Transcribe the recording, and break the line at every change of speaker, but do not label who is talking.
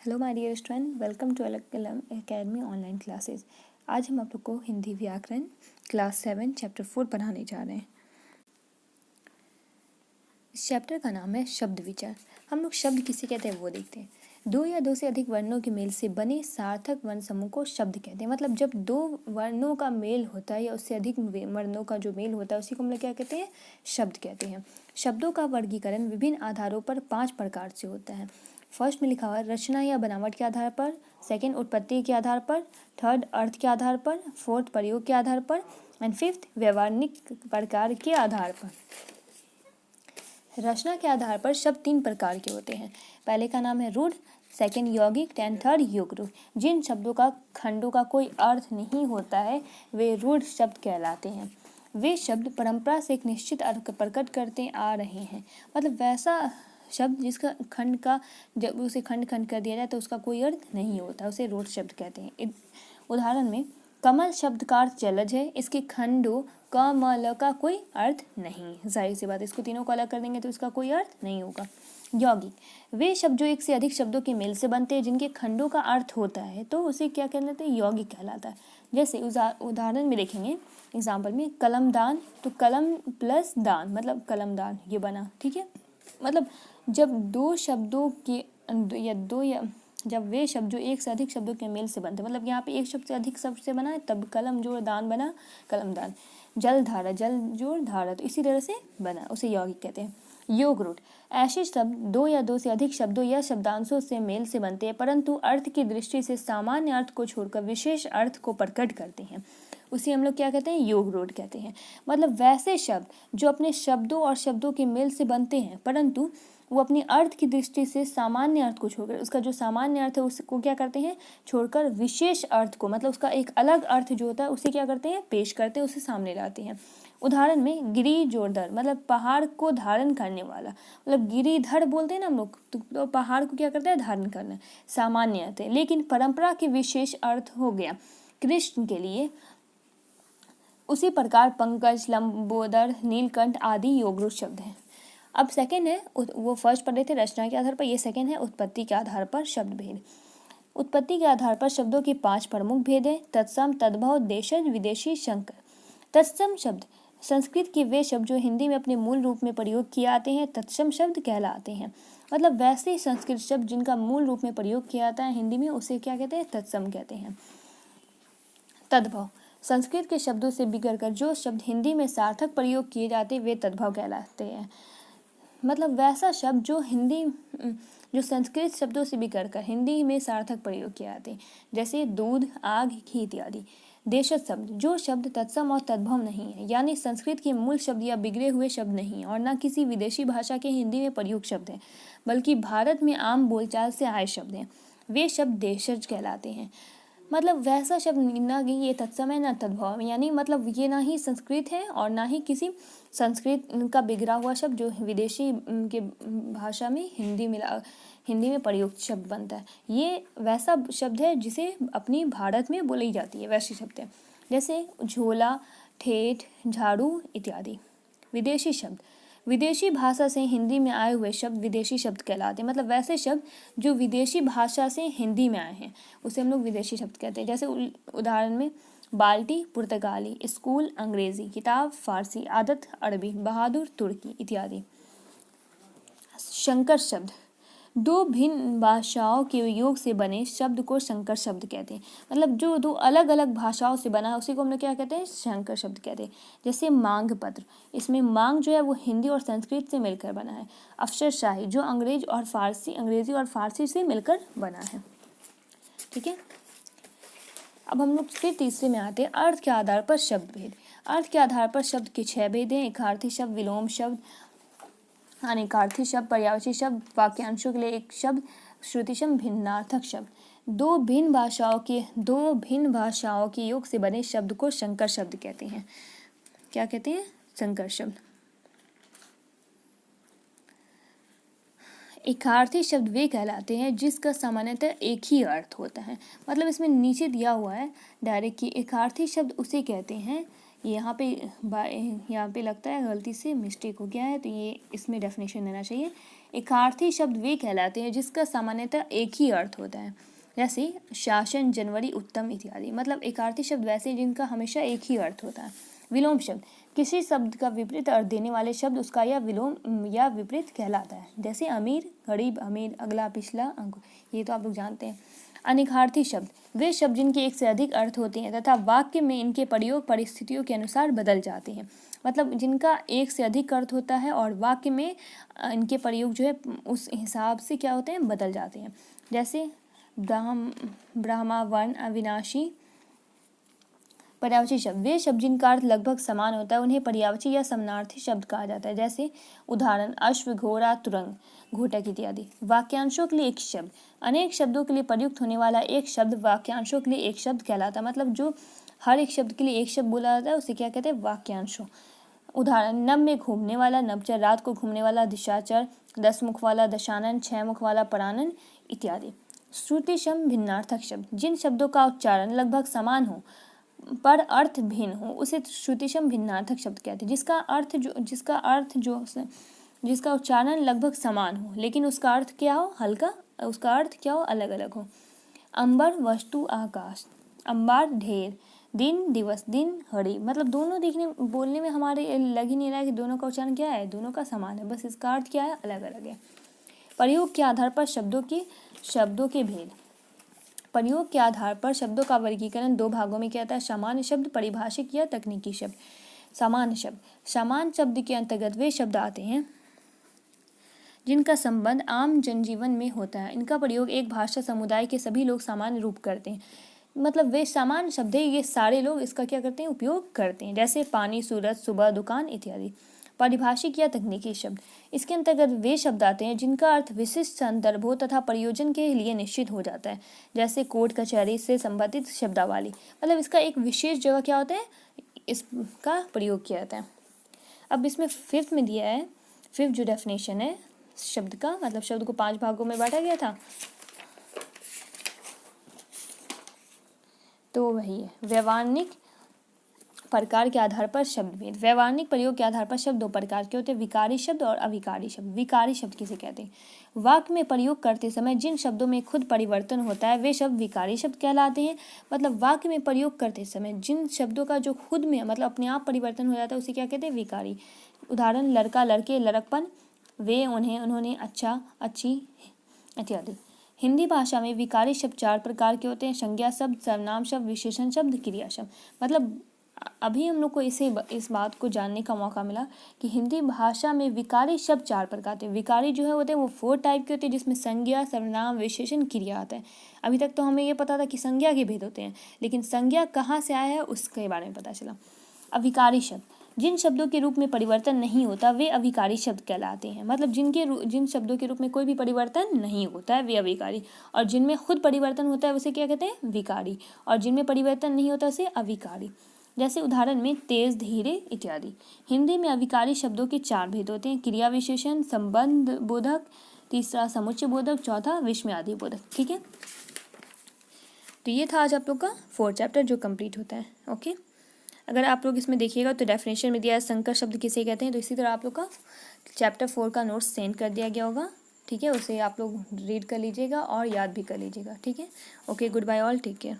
Hello my dear student, welcome to Alag academy online classes. आज हम आप लोग को हिंदी व्याकरण क्लास 7 चैप्टर 4 पढ़ाने जा रहे हैं। इस चैप्टर का नाम है शब्द विचार। हम लोग शब्द किसे कहते हैं वो देखते हैं। दो या दो से अधिक वर्णों के मेल से बने सार्थक वर्ण समूह को शब्द कहते हैं। मतलब जब दो वर्णों का मेल होता है या उससे अधिक वर्णों का जो मेल होता है उसी को हम लोग क्या कहते हैं, शब्द कहते हैं। शब्दों का वर्गीकरण विभिन्न आधारों पर 5 प्रकार से होता है। फर्स्ट में लिखा हुआ है रचना या बनावट के आधार पर, सेकंड उत्पत्ति के आधार पर, थर्ड अर्थ के आधार पर, फोर्थ प्रयोग के आधार पर एंड फिफ्थ व्यवहारिक प्रकार के आधार पर। रचना के आधार पर शब्द 3 प्रकार के होते हैं। पहले का नाम है रूढ़, सेकंड यौगिक एंड थर्ड युग्म। जिन शब्दों का खंडों का कोई अर्थ नहीं होता है वे रूढ़ शब्द कहलाते हैं। वे शब्द परंपरा से एक निश्चित अर्थ प्रकट करते आ रहे हैं। मतलब वैसा शब्द जिसका खंड का जब उसे खंड खंड कर दिया जाए तो उसका कोई अर्थ नहीं होता, उसे रूढ़ शब्द कहते हैं। उदाहरण में कमल शब्द का अर्थ जलज है, इसके खंडों कमल का कोई अर्थ नहीं। जाहिर सी बात, इसको तीनों को अलग कर देंगे तो इसका कोई अर्थ नहीं होगा। यौगिक वे शब्द जो एक से अधिक शब्दों के मेल से बनते हैं जिनके खंडों का अर्थ होता है तो उसे क्या कहलाते हैं, यौगिक कहलाता है। जैसे उदाहरण में देखेंगे एग्जाम्पल में कलमदान, तो कलम प्लस दान मतलब कलमदान ये बना। ठीक है, मतलब जब दो शब्दों के या जब वे शब्द जो एक से अधिक शब्दों के मेल से बनते, मतलब यहाँ पे एक शब्द से अधिक शब्द से बना है तब कलम जोड़ दान बना कलमदान। जल धारा, जल जोड़ धारा, तो इसी तरह से बना, उसे यौगिक कहते हैं। योग रूट ऐसे शब्द दो या दो से अधिक शब्दों या शब्दांशों से मेल से बनते हैं परंतु अर्थ की दृष्टि से सामान्य अर्थ को छोड़कर विशेष अर्थ को प्रकट करते हैं, उसे हम लोग क्या कहते हैं, योग रूट कहते हैं। मतलब वैसे शब्द जो अपने शब्दों और शब्दों के मेल से बनते हैं परंतु वो अपनी अर्थ की दृष्टि से सामान्य अर्थ को छोड़कर, उसका जो सामान्य अर्थ है उसको क्या करते हैं, छोड़कर विशेष अर्थ को, मतलब उसका एक अलग अर्थ जो होता है उसे क्या करते हैं, पेश करते हैं, उसे सामने लाते हैं। उदाहरण में गिरी जोरदार मतलब पहाड़ को धारण करने वाला, मतलब गिरिधर बोलते हैं ना हम लोग, तो पहाड़ को क्या करता है, धारण करना, सामान्य अर्थ है। लेकिन परंपरा के विशेष अर्थ हो गया कृष्ण के लिए। उसी प्रकार पंकज, लंबोदर, नीलकंठ आदि योगरूप शब्द हैं। अब सेकंड है, वो फर्स्ट पढ़ रहे थे रचना के आधार पर, ये सेकंड है उत्पत्ति के आधार पर शब्द भेद। उत्पत्ति के आधार पर शब्दों के 5 प्रमुख भेद हैं, तत्सम, तद्भव, देशज, विदेशी, संकर। तत्सम शब्द संस्कृत के वे शब्द जो हिंदी में अपने मूल रूप में प्रयोग किए आते हैं तत्सम शब्द कहलाते हैं। मतलब वैसे ही संस्कृत शब्द जिनका मूल रूप में प्रयोग किया जाता है हिंदी में उसे क्या कहते हैं, तत्सम कहते हैं। तद्भव संस्कृत के शब्दों से बिगड़कर जो शब्द हिंदी में सार्थक प्रयोग किए जाते वे तद्भव कहलाते हैं। मतलब वैसा शब्द जो संस्कृत शब्दों से बिगड़कर हिंदी में सार्थक प्रयोग किए जाते हैं, जैसे दूध, आग, घी इत्यादि। देशज शब्द जो शब्द तत्सम और तद्भव नहीं है, यानी संस्कृत के मूल शब्द या बिगड़े हुए शब्द नहीं और न किसी विदेशी भाषा के हिंदी में प्रयुक्त शब्द हैं, बल्कि भारत में आम बोलचाल से आए शब्द हैं, वे शब्द देशज कहलाते हैं। मतलब वैसा शब्द ना ये तत्सम है ना तद्भव, यानी मतलब ये ना ही संस्कृत है और ना ही किसी संस्कृत का बिगड़ा हुआ शब्द जो विदेशी के भाषा में हिंदी में प्रयुक्त शब्द बनता है, ये वैसा शब्द है जिसे अपनी भारत में बोली जाती है, वैसे शब्द है। जैसे झोला, ठेठ, झाड़ू इत्यादि। विदेशी शब्द विदेशी भाषा से हिंदी में आए हुए शब्द विदेशी शब्द कहलाते हैं। मतलब वैसे शब्द जो विदेशी भाषा से हिंदी में आए हैं उसे हम लोग विदेशी शब्द कहते हैं। जैसे उदाहरण में बाल्टी पुर्तगाली, स्कूल अंग्रेजी, किताब फारसी, आदत अरबी, बहादुर तुर्की इत्यादि। संकर शब्द दो भिन्न भाषाओं के योग से बने शब्द को संकर शब्द कहते हैं। मतलब जो दो अलग अलग भाषाओं से बना है उसी को हम लोग क्या कहते हैं, संकर शब्द कहते हैं। जैसे मांग पत्र, इसमें मांग जो है वो हिंदी और संस्कृत से मिलकर बना है। अफसरशाही जो अंग्रेजी और फारसी से मिलकर बना है। ठीक है, अब हम लोग फिर तीसरे में आते हैं, अर्थ के आधार पर शब्द भेद। अर्थ के आधार पर शब्द के 6 भेद हैं, एकार्थी शब्द, विलोम शब्द, अनेकार्थी शब्द, पर्यायवाची शब्द, वाक्यांशों के लिए एक शब्द, श्रुति शब्द, भिन्नार्थक शब्द। दो भिन्न भाषाओं के योग से बने शब्द को संकर शब्द कहते हैं। क्या कहते हैं, संकर शब्द। एकार्थी शब्द वे कहलाते हैं जिसका सामान्यतः एक ही अर्थ होता है। मतलब इसमें नीचे दिया हुआ है डायरेक्ट कि एकार्थी शब्द उसे कहते हैं यहाँ पे लगता है गलती से मिस्टेक हो गया है, तो ये इसमें डेफिनेशन देना चाहिए। एकार्थी शब्द वे कहलाते हैं जिसका सामान्यतः एक ही अर्थ होता है, जैसे शासन, जनवरी, उत्तम इत्यादि। मतलब एकार्थी शब्द वैसे जिनका हमेशा एक ही अर्थ होता है। विलोम शब्द, किसी शब्द का विपरीत अर्थ देने वाले शब्द उसका या विलोम या विपरीत कहलाता है, जैसे अमीर, गरीब, अमीर, अगला, पिछला, अंकुर, ये तो आप लोग जानते हैं। अनिखार्थी शब्द, वे शब्द जिनके एक से अधिक अर्थ होते हैं तथा वाक्य में इनके प्रयोग परिस्थितियों के अनुसार बदल जाते हैं। मतलब जिनका एक से अधिक अर्थ होता है और वाक्य में इनके प्रयोग जो है उस हिसाब से क्या होते हैं, बदल जाते हैं। जैसे ब्राह्मा, वर्ण, अविनाशी। पर्यायवाची शब्द, वे शब्द जिनका अर्थ लगभग समान होता है उन्हें पर्यायवाची या समानार्थी शब्द कहा जाता है, जैसे उदाहरण अश्व, घोड़ा, तुरंग, घोटक इत्यादि। वाक्यांशों के लिए एक शब्द, अनेक शब्दों के लिए प्रयुक्त होने वाला एक शब्द वाक्यांशों के लिए एक शब्द कहलाता है। मतलब जो हर एक शब्द के लिए एक शब्द बोला जाता है उसे क्या कहते हैं, वाक्यांशों। उदाहरण नभ में घूमने वाला नभचर, रात को घूमने वाला दिशाचर, 10 मुख वाला दशानन, 6 मुख वाला परानन इत्यादि। श्रुतिशम भिन्नार्थक शब्द, जिन शब्दों का उच्चारण लगभग समान हो पर अर्थ भिन्न हो उसे श्रुतिशम भिन्नार्थक शब्द कहते हैं। जिसका उच्चारण लगभग समान हो लेकिन उसका अर्थ क्या हो, उसका अर्थ क्या हो, अलग अलग हो। अंबर, वस्तु, आकाश। अंबार, ढेर। दिन, दिवस, दिन, घड़ी। मतलब दोनों बोलने में हमारे लग ही नहीं रहा है कि दोनों का उच्चारण क्या है, दोनों का समान है, बस इसका अर्थ क्या है, अलग अलग है। प्रयोग के आधार पर शब्दों के भेद। प्रयोग के आधार पर शब्दों का वर्गीकरण 2 भागों में किया जाता है, सामान्य शब्द, परिभाषिक या तकनीकी शब्द। सामान्य शब्द के अंतर्गत वे शब्द आते हैं जिनका संबंध आम जनजीवन में होता है। इनका प्रयोग एक भाषा समुदाय के सभी लोग सामान्य रूप करते हैं। मतलब वे सामान्य शब्द है, ये सारे लोग इसका क्या करते हैं, उपयोग करते हैं, जैसे पानी, सूरज, सुबह, दुकान इत्यादि। परिभाषिक या तकनीकी शब्द, इसके अंतर्गत वे शब्द आते हैं जिनका अर्थ विशिष्ट संदर्भों तथा प्रयोजन के लिए निश्चित हो जाता है, जैसे कोर्ट, कचहरी से संबंधित शब्दावली। मतलब इसका एक विशेष जगह क्या होता है, इसका प्रयोग किया जाता है। अब इसमें फिफ्थ में दिया है, फिफ्थ जो डेफिनेशन है शब्द का, मतलब शब्द को 5 भागों में बांटा गया था, तो वही है व्यवहारिक प्रकार के आधार पर शब्द भेद। व्यवहारिक प्रयोग के आधार पर शब्द 2 प्रकार के होते हैं, विकारी शब्द और अविकारी शब्द। विकारी शब्द किसे कहते हैं, वाक्य में प्रयोग करते समय जिन शब्दों में खुद परिवर्तन होता है वे शब्द विकारी शब्द कहलाते हैं। मतलब वाक्य में प्रयोग करते समय जिन शब्दों का जो खुद में मतलब अपने आप परिवर्तन हो जाता है उसे क्या कहते हैं, विकारी। उदाहरण लड़का, लड़के, लड़कपन, वे, उन्हें, उन्होंने, अच्छा, अच्छी इत्यादि। हिंदी भाषा में विकारी शब्द 4 प्रकार के होते हैं, संज्ञा शब्द, सर्वनाम शब्द, विशेषण शब्द, क्रिया शब्द। मतलब अभी हम लोग को इस बात को जानने का मौका मिला कि हिंदी भाषा में विकारी शब्द 4 प्रकार के। विकारी जो है होते हैं वो 4 टाइप के होते हैं, जिसमें संज्ञा, सर्वनाम, विशेषण, क्रिया आता है। अभी तक तो हमें ये पता था कि संज्ञा के भेद होते हैं, लेकिन संज्ञा कहाँ से आया है उसके बारे में पता चला। अविकारी शब्द, जिन शब्दों के रूप में परिवर्तन नहीं होता वे अविकारी शब्द कहलाते हैं। मतलब जिन शब्दों के रूप में कोई भी परिवर्तन नहीं होता है वे अविकारी, और जिनमें खुद परिवर्तन होता है उसे क्या कहते हैं, विकारी, और जिनमें परिवर्तन नहीं होता उसे अविकारी। जैसे उदाहरण में तेज, धीरे इत्यादि। हिंदी में अविकारी शब्दों के 4 भेद होते हैं, क्रिया विशेषण, संबंध बोधक, तीसरा समुच्चय बोधक, चौथा विस्मयादि बोधक। ठीक है, तो ये था आज आप लोग का 4th चैप्टर जो कंप्लीट होता है। ओके, अगर आप लोग इसमें देखिएगा तो डेफिनेशन में दिया है संकर शब्द किसे कहते हैं, तो इसी तरह आप लोग का चैप्टर 4 का नोट्स सेंड कर दिया गया होगा। ठीक है, उसे आप लोग रीड कर लीजिएगा और याद भी कर लीजिएगा। ठीक है, okay, good bye all, take care.